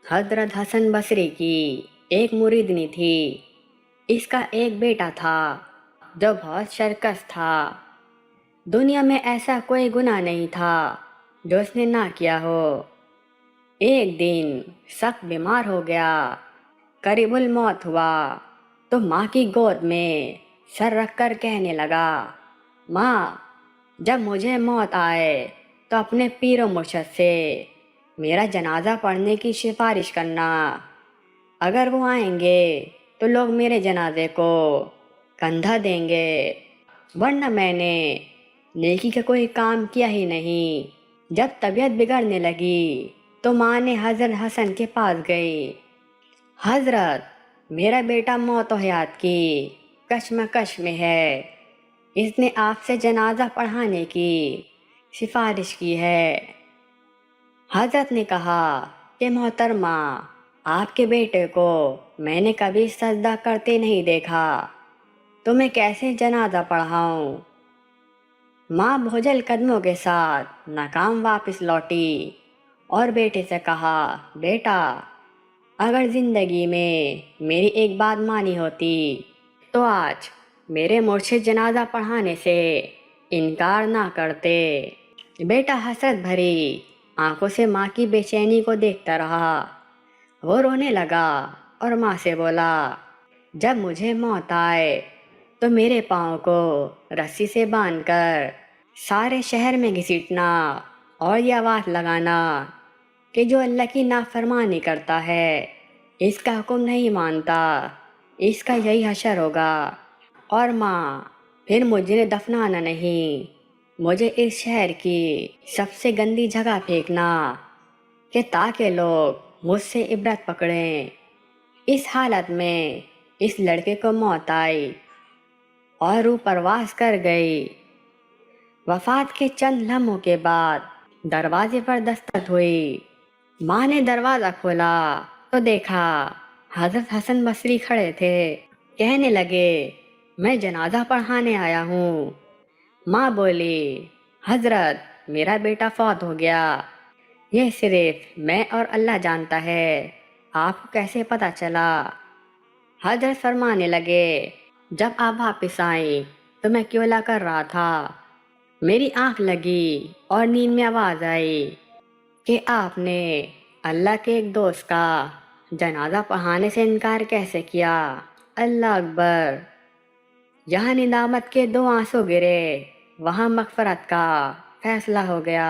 حضرت حسن بصری کی ایک مریدنی تھی۔ اس کا ایک بیٹا تھا جو بہت شرکس تھا۔ دنیا میں ایسا کوئی گناہ نہیں تھا جو اس نے نہ کیا ہو۔ ایک دن سخت بیمار ہو گیا، قریب الموت ہوا تو ماں کی گود میں سر رکھ کر کہنے لگا، ماں، جب مجھے موت آئے تو اپنے پیر و مرشد سے میرا جنازہ پڑھنے کی سفارش کرنا۔ اگر وہ آئیں گے تو لوگ میرے جنازے کو کندھا دیں گے، ورنہ میں نے نیکی کا کوئی کام کیا ہی نہیں۔ جب طبیعت بگڑنے لگی تو ماں نے حضرت حسن کے پاس گئی، حضرت، میرا بیٹا موت و حیات کی کشمکش میں ہے، اس نے آپ سے جنازہ پڑھانے کی سفارش کی ہے۔ حضرت نے کہا کہ محترمہ، آپ کے بیٹے کو میں نے کبھی سجدہ کرتے نہیں دیکھا، تو میں کیسے جنازہ پڑھاؤں؟ ماں بوجھل قدموں کے ساتھ ناکام واپس لوٹی اور بیٹے سے کہا، بیٹا، اگر زندگی میں میری ایک بات مانی ہوتی تو آج میرے مرشد جنازہ پڑھانے سے انکار نہ کرتے۔ بیٹا حسرت بھری آنکھوں سے ماں کی بے چینی کو دیکھتا رہا۔ وہ رونے لگا اور ماں سے بولا، جب مجھے موت آئے تو میرے پاؤں کو رسی سے باندھ کر سارے شہر میں گھسیٹنا اور یہ آواز لگانا کہ جو اللہ کی نافرمانی کرتا ہے، اس کا حکم نہیں مانتا، اس کا یہی حشر ہوگا۔ اور ماں، پھر مجھے دفنانا نہیں، مجھے اس شہر کی سب سے گندی جگہ پھینکنا کہ تاکہ لوگ مجھ سے عبرت پکڑیں۔ اس حالت میں اس لڑکے کو موت آئی اور روح پرواز کر گئی۔ وفات کے چند لمحوں کے بعد دروازے پر دستک ہوئی۔ ماں نے دروازہ کھولا تو دیکھا حضرت حسن بصری کھڑے تھے۔ کہنے لگے، میں جنازہ پڑھانے آیا ہوں۔ ماں بولی، حضرت، میرا بیٹا فوت ہو گیا، یہ صرف میں اور اللہ جانتا ہے، آپ کو کیسے پتہ چلا؟ حضرت فرمانے لگے، جب آپ واپس آئیں تو میں کیولا کر رہا تھا، میری آنکھ لگی اور نیند میں آواز آئی کہ آپ نے اللہ کے ایک دوست کا جنازہ پڑھانے سے انکار کیسے کیا؟ اللہ اکبر! جہاں ندامت کے 2 آنسو گرے وہاں مغفرت کا فیصلہ ہو گیا۔